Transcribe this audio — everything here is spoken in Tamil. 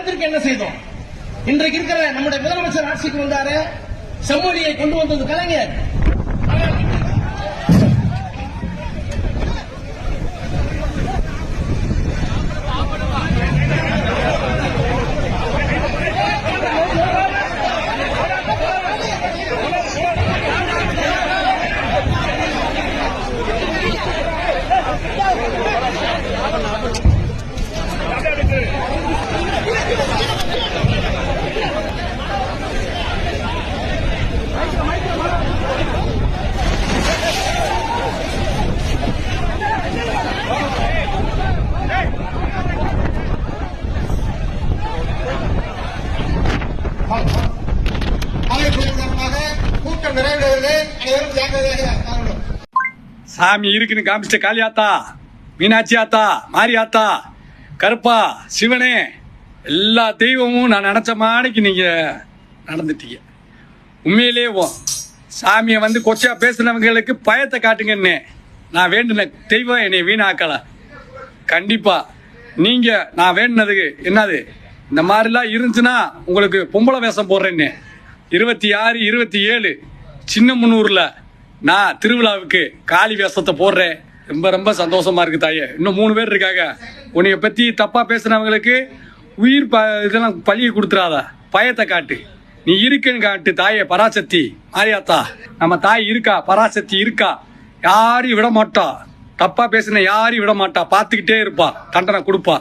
தமிழகத்திற்கு என்ன செய்தோம்? இன்றைக்கு இருக்கிற நம்முடைய முதலமைச்சர் ஆட்சிக்கு வந்தாரு, செம்மொழியை கொண்டு வந்தது கலைஞர். சாமி இருக்குன்னு காமிச்சிட்ட காளியாத்தா, மீனாட்சி ஆத்தா, மாரியாத்தா, கருப்பா, சிவனே, எல்லா தெய்வமும் நான் நினைச்ச மாதிரிக்கு நீங்க நடந்துட்டீங்க. உண்மையிலே சாமியை வந்து கொச்சா பேசினவங்களுக்கு பயத்தை காட்டுங்கன்னு நான் வேண்டின தெய்வம் என்னை வீணாக்கல. கண்டிப்பா நீங்க நான் வேண்டினதுக்கு என்னது இந்த மாதிரிலாம் இருந்துச்சுன்னா உங்களுக்கு பொம்பளை வேஷம் போடுறேன்னு 26, 27 சின்னமுன்னூர்ல நான் திருவிழாவுக்கு காளி வேஷத்தை போடுறேன். ரொம்ப ரொம்ப சந்தோஷமா இருக்கு தாயே. இன்னும் 3 பேர் இருக்காங்க. உன்னைய பத்தி தப்பா பேசுனவங்களுக்கு உயிர் இதெல்லாம் பழிய கொடுத்துறாத, பயத்தை காட்டு. நீ இருக்குன்னு காட்டு தாயே. பராசக்தி மாரியாத்தா, நம்ம தாய் இருக்கா, பராசக்தி இருக்கா, யாரையும் விட மாட்டா. தப்பா பேசின யாரையும் விட மாட்டா, பார்த்துக்கிட்டே இருப்பா, தண்டனை கொடுப்பா.